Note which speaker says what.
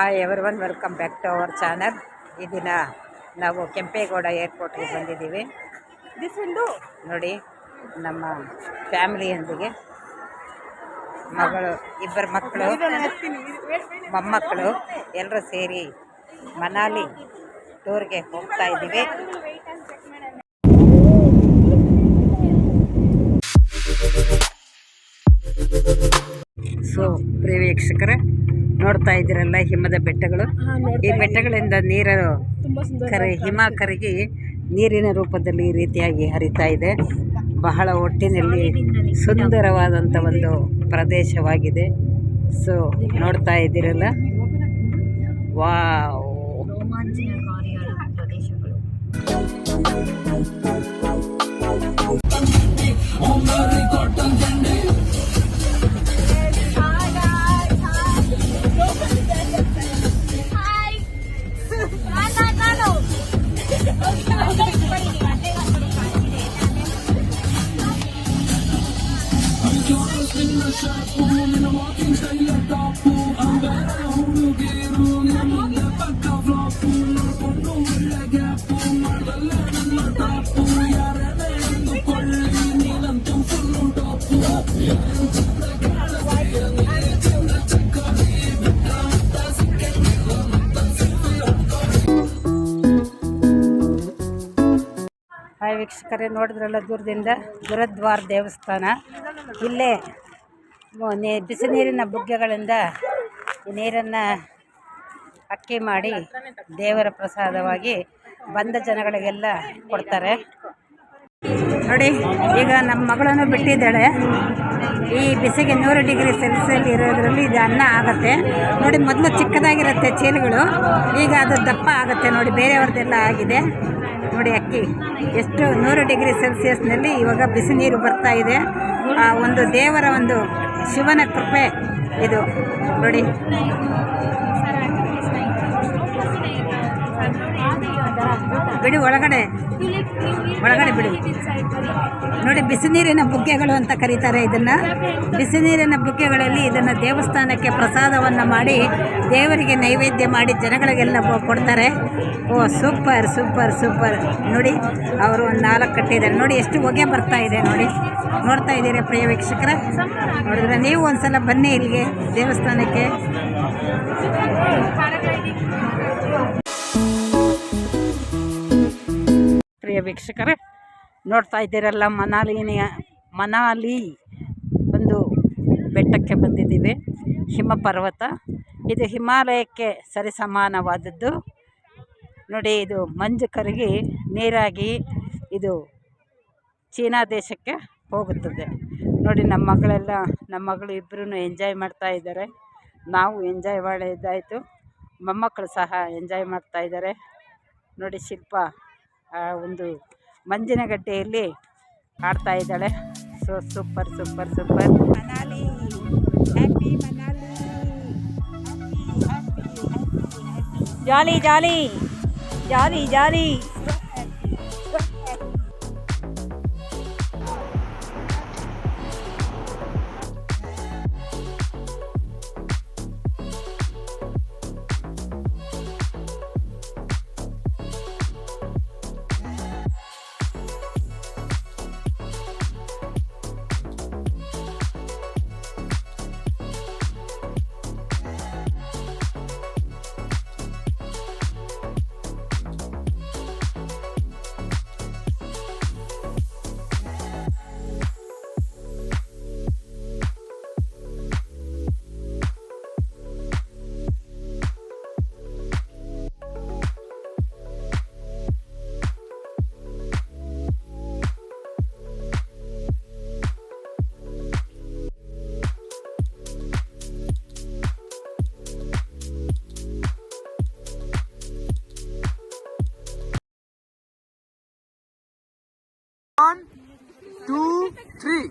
Speaker 1: Hi everyone, welcome back to our channel. ಈ ದಿನ ನಾವು ಕೆಂಪೇಗೌಡ ಏರ್ಪೋರ್ಟ್ಗೆ ಬಂದಿದ್ದೀವಿ. ನೋಡಿ, ನಮ್ಮ ಫ್ಯಾಮಿಲಿಯೊಂದಿಗೆ ಇಬ್ಬರು ಮಕ್ಕಳು, ಮೊಮ್ಮಕ್ಕಳು ಎಲ್ಲರೂ ಸೇರಿ ಮನಾಲಿ ಟೂರ್ಗೆ ಹೋಗ್ತಾ ಇದ್ದೀವಿ. ಸೊ ಪ್ರಿಯ ವೀಕ್ಷಕರೇ, ನೋಡ್ತಾ ಇದ್ದೀರಲ್ಲ ಹಿಮದ ಬೆಟ್ಟಗಳು. ಈ ಬೆಟ್ಟಗಳಿಂದ ನೀರು ಹಿಮ ಕರಗಿ ನೀರಿನ ರೂಪದಲ್ಲಿ ಈ ರೀತಿಯಾಗಿ ಹರಿತಾ ಇದೆ. ಬಹಳ ಒಟ್ಟಿನಲ್ಲಿ ಸುಂದರವಾದಂಥ ಒಂದು ಪ್ರದೇಶವಾಗಿದೆ. ಸೊ ನೋಡ್ತಾ ಇದ್ದೀರಲ್ಲ, ವಾವ್. ಹಾಯ್ ವೀಕ್ಷಕರೇ, ನೋಡಿದ್ರಲ್ಲ ದೂರದಿಂದ ಗುರುದ್ವಾರ ದೇವಸ್ಥಾನ. ಇಲ್ಲೇ ಬಿಸಿ ನೀರಿನ ಬುಗ್ಗೆಗಳಿಂದ ನೀರನ್ನು ಅಕ್ಕಿ ಮಾಡಿ ದೇವರ ಪ್ರಸಾದವಾಗಿ ಬಂದ ಜನಗಳಿಗೆಲ್ಲ ಕೊಡ್ತಾರೆ. ನೋಡಿ, ಈಗ ನಮ್ಮ ಮಗಳನ್ನು ಬಿಟ್ಟಿದ್ದಾಳೆ. ಈ ಬಿಸಿಗೆ 100 ಡಿಗ್ರಿ ಸೆಲ್ಸಿಯಸ್ ಇರೋದ್ರಲ್ಲಿ ಇದು ಅನ್ನ ಆಗುತ್ತೆ. ನೋಡಿ, ಮೊದಲು ಚಿಕ್ಕದಾಗಿರುತ್ತೆ ಚೀಲಗಳು, ಈಗ ಅದು ದಪ್ಪ ಆಗುತ್ತೆ. ನೋಡಿ, ಬೇರೆಯವ್ರದ್ದೆಲ್ಲ ಆಗಿದೆ. ನೋಡಿ, ಅಕ್ಕಿ ಎಷ್ಟು 100 ಡಿಗ್ರಿ ಸೆಲ್ಸಿಯಸ್ನಲ್ಲಿ ಇವಾಗ ಬಿಸಿ ನೀರು ಬರ್ತಾ ಇದೆ. ಒಂದು ದೇವರ, ಒಂದು ಶಿವನ ಕೃಪೆ ಇದು. ನೋಡಿ, ಬಿಡಿ, ಒಳಗಡೆ ಬಿಡಿ. ನೋಡಿ, ಬಿಸಿ ನೀರಿನ ಬುಗ್ಗೆಗಳು ಅಂತ ಕರೀತಾರೆ ಇದನ್ನು. ಬಿಸಿ ನೀರಿನ ಬುಗ್ಗೆಗಳಲ್ಲಿ ಇದನ್ನು ದೇವಸ್ಥಾನಕ್ಕೆ ಪ್ರಸಾದವನ್ನು ಮಾಡಿ ದೇವರಿಗೆ ನೈವೇದ್ಯ ಮಾಡಿ ಜನಗಳಿಗೆಲ್ಲ ಕೊಡ್ತಾರೆ. ಓ, ಸೂಪರ್ ಸೂಪರ್ ಸೂಪರ್. ನೋಡಿ, ಅವರು ಒಂದು 4 ಕಟ್ಟಿದ್ದಾರೆ. ನೋಡಿ, ಎಷ್ಟು ಹೊಗೆ ಬರ್ತಾ ಇದೆ. ನೋಡಿ, ನೋಡ್ತಾ ಇದ್ದೀರಾ ಪ್ರಿಯ ವೀಕ್ಷಕರೇ? ನೋಡಿದ್ರೆ ನೀವು ಒಂದ್ಸಲ ಬನ್ನಿ ಇಲ್ಲಿಗೆ ದೇವಸ್ಥಾನಕ್ಕೆ. ಪ್ರಿಯ ವೀಕ್ಷಕರೇ, ನೋಡ್ತಾ ಇದ್ದೀರಲ್ಲ, ಮನಾಲಿ ಒಂದು ಬೆಟ್ಟಕ್ಕೆ ಬಂದಿದ್ದೀವಿ. ಹಿಮ ಪರ್ವತ ಇದು ಹಿಮಾಲಯಕ್ಕೆ ಸರಿಸಮಾನವಾದದ್ದು. ನೋಡಿ, ಇದು ಮಂಜು ಕರಗಿ ನೀರಾಗಿ ಇದು ಚೀನಾ ದೇಶಕ್ಕೆ ಹೋಗುತ್ತದೆ. ನೋಡಿ, ನಮ್ಮ ಮಗಳು ಇಬ್ಬರೂ ಎಂಜಾಯ್ ಮಾಡ್ತಾ ಇದ್ದಾರೆ. ನಾವು ಎಂಜಾಯ್ ಮಾಡಿದ್ದಾಯಿತು, ಮೊಮ್ಮಕ್ಕಳು ಸಹ ಎಂಜಾಯ್ ಮಾಡ್ತಾ ಇದ್ದಾರೆ. ನೋಡಿ, ಶಿಲ್ಪ ಒಂದು ಮಂಜಿನ ಗಡ್ಡೆಯಲ್ಲಿ ಆಡ್ತಾ ಇದ್ದಾಳೆ. So super super super. Manali, happy Manali, jolly jolly jolly jolly. One, two, three.